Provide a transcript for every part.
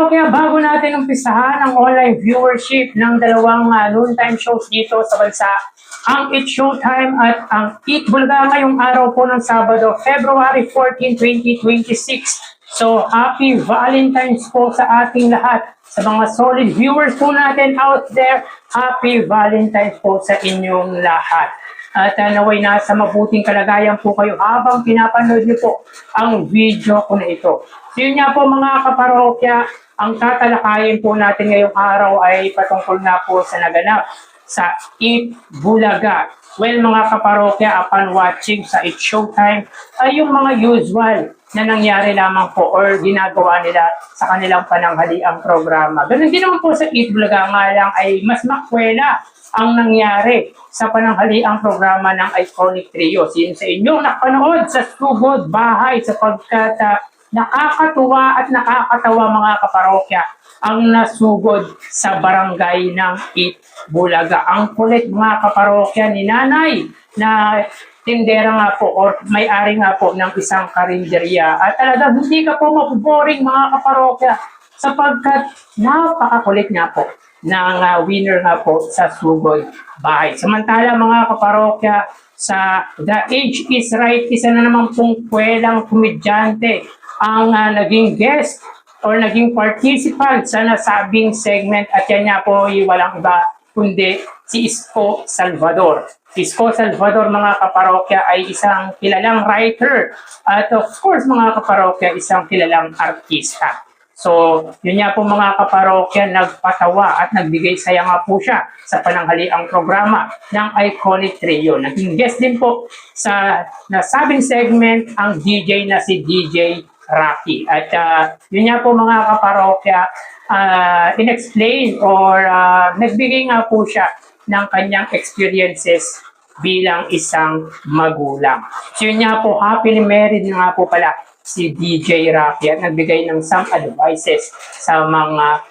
kaparokya, bago natin umpisahan ang online viewership ng dalawang noontime shows dito sa bansa, ang It's Showtime at ang Eat Bulaga ngayong araw po ng Sabado, February 14, 2026. So, happy Valentine's po sa ating lahat. Sa mga solid viewers po natin out there, happy Valentine's po sa inyong lahat. At naway nasa mabuting kalagayan po kayo habang pinapanood niyo po ang video ko na ito. So yun nga po mga kaparokya, ang tatalakayin po natin ngayong araw ay patungkol nga po sa naganap sa Eat Bulaga. Well mga kaparokya, upon watching sa It's Showtime ay yung mga usual na nangyari lamang po or ginagawa nila sa kanilang pananghaliang programa. Ganun din naman po sa Eat Bulaga, nga lang ay mas makwela ang nangyari sa pananghaliang programa ng Iconic Trio. Sino sa inyo nakapanood sa Sugod Bahay sapagkat nakakatuwa at nakakatawa mga kaparokya ang nasugod sa barangay ng Eat Bulaga. Ang kulit mga kaparokya ni Nanay na tindera nga po or may-ari nga po ng isang karinderya. At talagang hindi ka po maboboring mga kaparokya sapagkat napakakulit nga po ng winner nga po sa Sugod Bahay. Samantala mga kaparokya, sa The Age is Right, isa na naman pong kwelang komedyante ang naging guest or naging participant sa nasabing segment at yan nga po ay walang iba kundi si Isko Salvador. Si Isko Salvador mga kaparokya ay isang kilalang writer at of course mga kaparokya isang kilalang artista. So, yun nga po mga kaparokya, nagpatawa at nagbigay saya nga po siya sa pananghaliang programa ng Iconic Trio. Naging guest din po sa nasabing segment ang DJ na si DJ Rocky. At yun nga po mga kaparokya, in-explain or nagbigay nga po siya ng kanyang experiences bilang isang magulang. So yun nga po, happily married nga po pala si DJ Rocky at nagbigay ng some advices sa mga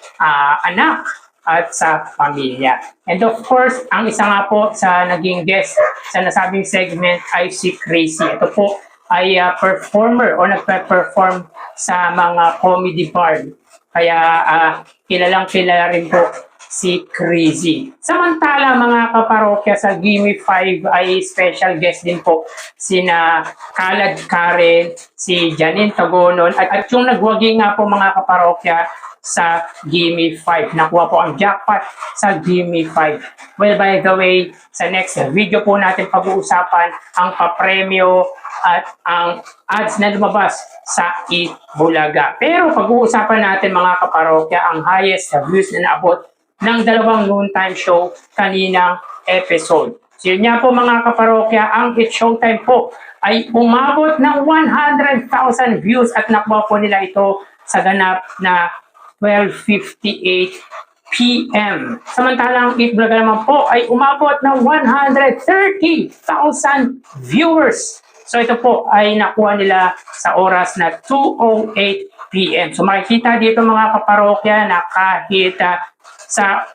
anak at sa pamilya. And of course, ang isa nga po sa naging guest sa nasabing segment ay si Crazy. Ito po ay performer o nagpe-perform sa mga comedy bar. Kaya kilalang kilala rin po si Crazy. Samantala mga kaparokya, sa Gimme 5 ay special guest din po sina Kalad Karen, si Janine Tagonon at yung nagwagi nga po mga kaparokya sa Gimme 5. Nakuha po ang jackpot sa Gimme 5. Well, by the way, sa next video po natin pag-uusapan ang papremyo at ang ads na lumabas sa Eat Bulaga. Pero pag-uusapan natin mga kaparokya ang highest views na naabot ng dalawang noontime show kaninang episode. So yun nga po mga kaparokya, ang It's Showtime po ay umabot ng 100,000 views at nakuha po nila ito sa ganap na 12:58 PM. Samantalang Eat Bulaga naman po ay umabot ng 130,000 viewers. So ito po ay nakuha nila sa oras na 2:08 PM. So makikita dito mga kaparokya na kahit sa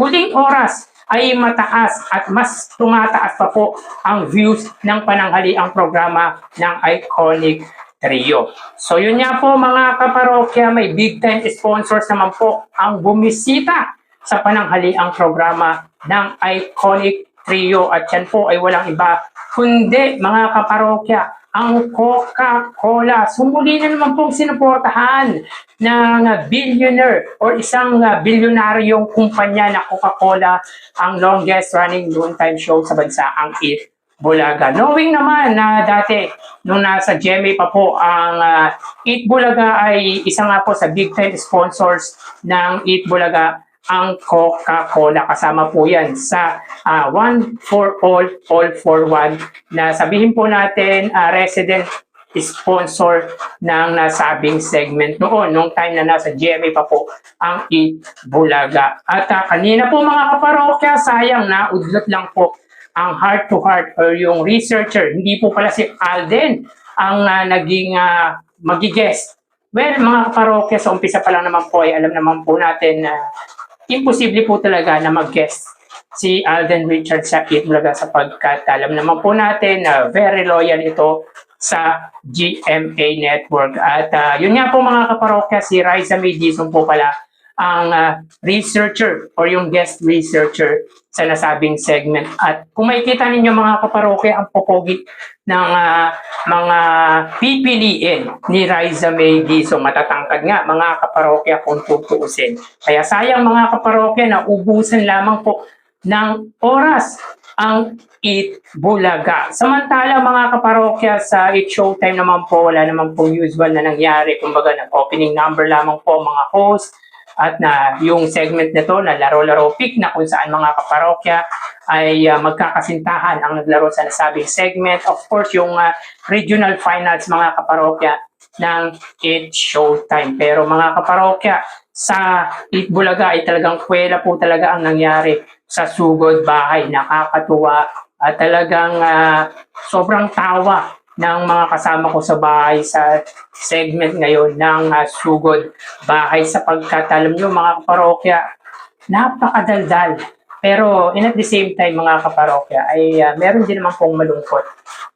huling oras ay mataas at mas tumataas pa po ang views ng pananghaliang programa ng Iconic Trio. So yun nga po mga kaparokya, may big time sponsors naman po ang bumisita sa pananghaliang programa ng Iconic Trio at yan po ay walang iba kundi mga kaparokya, ang Coca-Cola. Sumuli na naman pong sinuportahan ng billionaire or isang bilyonaryong kumpanya na Coca-Cola ang longest running noontime show sa bansa, ang Eat Bulaga. Knowing naman na dati nung nasa GMA pa po ang Eat Bulaga ay isa nga po sa big time sponsors ng Eat Bulaga ang Coca-Cola. Kasama po yan sa One for All, All for One na sabihin po natin resident sponsor ng nasabing segment noon, nung time na nasa GMA pa po ang Eat Bulaga. At kanina po mga kaparokya, sayang na udlot lang po ang heart to heart or yung researcher. Hindi po pala si Alden ang naging magigest. Well mga kaparokya, sa umpisa pa lang naman po ay alam naman po natin na imposible po talaga na mag-guest si Alden Richards sa Eat Bulaga sapagkat alam naman po natin na very loyal ito sa GMA Network. At yun nga po mga kaparokya, si Raisa May Dizon po pala ang researcher or yung guest researcher sa nasabing segment. At kung makikita ninyo mga kaparokya, ang popogi ng mga pipiliin ni Raisa May Dizon. Matatangkad nga mga kaparokya kung tutuusin. Kaya sayang mga kaparokya na ubusan lamang po ng oras ang Eat Bulaga. Samantala mga kaparokya, sa Eat Showtime naman po, wala naman po usual na nangyari. Kumbaga, nag-opening number lamang po mga host at na yung segment nito na laro-laro pick na kung saan mga kaparokya ay magkakasintahan ang naglaro sa nasabing segment. Of course, yung regional finals mga kaparokya ng Eat Showtime. Pero mga kaparokya, sa Eat Bulaga ay talagang kwela po talaga ang nangyari sa Sugod Bahay. Nakakatuwa at talagang sobrang tawa ng mga kasama ko sa bahay sa segment ngayon ng Sugod Bahay, sapagkat alam nyo mga kaparokya, napakadaldal. Pero at the same time mga kaparokya ay meron din naman pong malungkot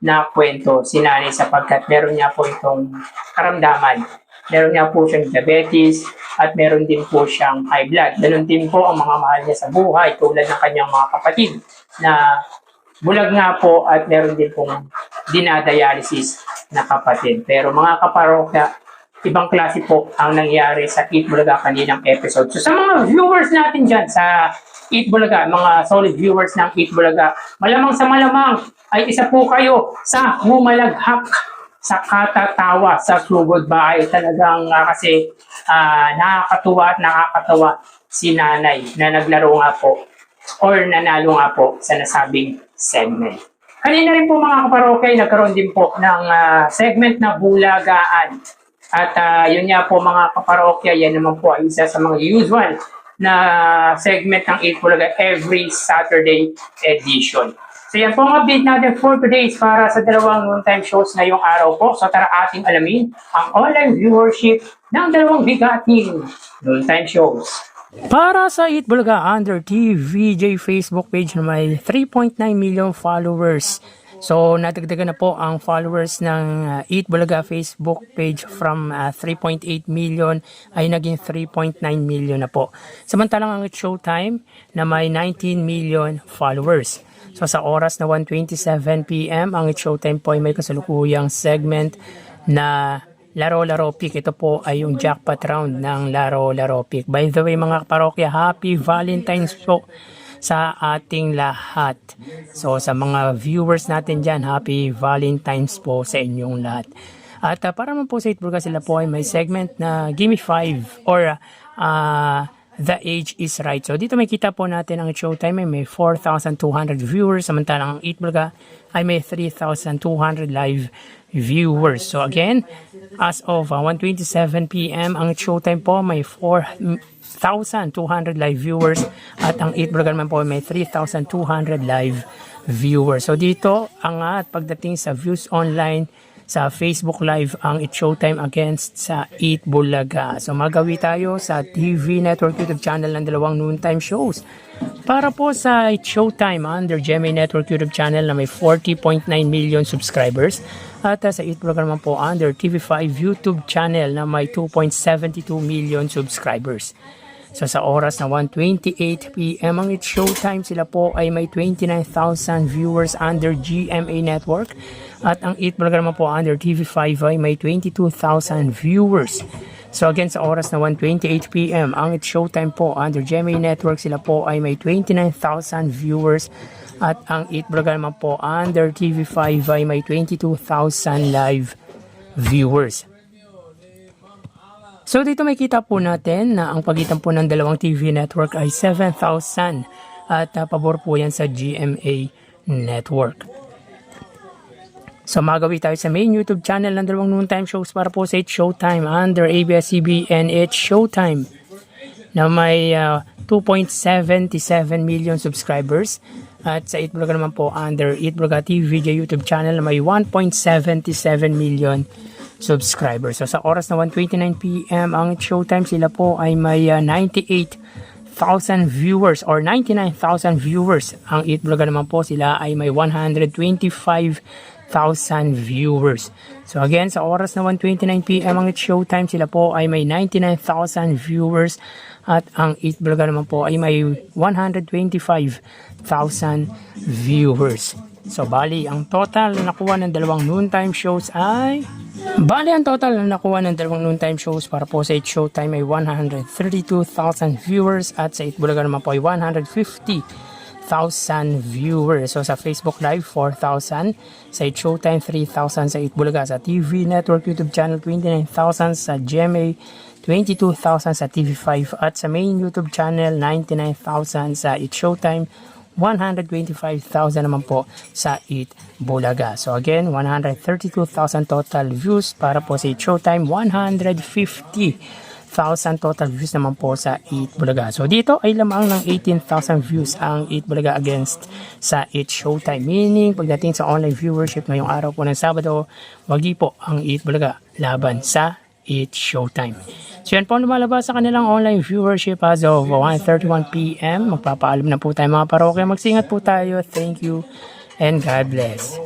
na kwento si nanay, sapagkat meron niya po itong karamdaman. Meron niya po siyang diabetes at meron din po siyang high blood. Ganun din po ang mga mahal niya sa buhay tulad ng kanyang mga kapatid na bulag nga po at meron din pong dinadialysis na kapatid. Pero mga kaparokya, ibang klase po ang nangyari sa Eat Bulaga kaninang episode. So sa mga viewers natin dyan sa Eat Bulaga, mga solid viewers ng Eat Bulaga, malamang sa malamang ay isa po kayo sa humalaghak sa katatawa sa Sugod Bahay. Talagang kasi nakakatuwa at nakakatawa si nanay na naglaro nga po or nanalo nga po sa nasabing segment. Kanina rin po mga kaparokya, nagkaroon din po ng segment na Bulagaan. At yun nga po mga kaparokya, yan naman po ay isa sa mga usual na segment ng Eat Bulaga every Saturday edition. So yan po ang update natin for today's para sa dalawang noontime shows ngayong araw po. So tara ating alamin ang online viewership ng dalawang bigating noontime shows. Para sa Eat Bulaga under TVJ Facebook page na may 3.9 million followers. So nadagdagan na po ang followers ng Eat Bulaga Facebook page from 3.8 million ay naging 3.9 million na po. Samantalang ang Showtime na may 19 million followers. So sa oras na 1:27 PM ang Showtime po ay may kasalukuyang segment na Laro-Laro Pick. Ito po ay yung jackpot round ng Laro-Laro Pick. By the way mga kaparokya, happy Valentine's po sa ating lahat. So sa mga viewers natin dyan, happy Valentine's po sa inyong lahat. At para naman po sa Eat Bulaga, sila po ay may segment na Gimme 5 or The Age is Right. So dito may kita po natin ang Showtime ay may 4,200 viewers, samantalang ang Eat Bulaga ay may 3,200 live viewers. So again, as of 1:27 PM, ang Showtime po may 4,200 live viewers at ang Eat Bulaga naman po may 3,200 live viewers. So dito ang pagdating sa views online sa Facebook Live ang Eat Showtime against sa Eat Bulaga. So magawi tayo sa TV Network YouTube channel ng dalawang noontime shows. Para po sa Eat Showtime under GMA Network YouTube channel na may 40.9 million subscribers. At sa Eat Bulaga naman po under TV5 YouTube channel na may 2.72 million subscribers. So sa oras na 1:28 PM ang Eat Showtime, sila po ay may 29,000 viewers under GMA Network. At ang Eat Bulaga naman po under TV5 ay may 22,000 viewers. So again sa oras na 1:28 PM ang Eat Showtime po under GMA Network, sila po ay may 29,000 viewers. At ang Eat Bulaga naman po under TV5 ay may 22,000 live viewers. So dito may kita po natin na ang pagitan po ng dalawang TV network ay 7,000 at pabor po yan sa GMA Network. So magawi tayo sa main YouTube channel ng dalawang noontime shows para po sa Eat Showtime under ABS-CBN Eat Showtime na may 2.77 million subscribers. At sa Eat Bulaga naman po under Eat Bulaga TVJ YouTube channel na may 1.77 million subscribers. So sa oras na 1:29 PM ang Showtime, sila po ay may 98,000 viewers or 99,000 viewers. Ang Eat Bulaga naman po, sila ay may 125,000 viewers. So again, sa oras na 1:29 PM ang It's Showtime, sila po ay may 99,000 viewers at ang Eat Bulaga naman po ay may 125,000 viewers. So bali, ang total na nakuha ng dalawang noontime shows ay para po sa It's Showtime ay 132,000 viewers at sa Eat Bulaga naman po ay 150,000 viewers. So sa Facebook Live, 4,000. Sa It's Showtime, 3,000. Sa Eat Bulaga, sa TV Network YouTube channel, 29,000. Sa GMA, 22,000. Sa TV5 at sa main YouTube channel, 99,000. Sa It's Showtime, 125,000 naman po sa Eat Bulaga. So again, 132,000 total views para po sa It's Showtime, 150,000 total views naman po sa Eat Bulaga. So dito ay lamang ng 18,000 views ang Eat Bulaga against sa It's Showtime. Meaning, pagdating sa online viewership ngayong araw po ng Sabado, wagi po ang Eat Bulaga laban sa It's Showtime. So yan po ang lumalabas sa kanilang online viewership as of 1:31 PM. Magpapaalam na po tayo mga parokya. Magsingat po tayo. Thank you and God bless.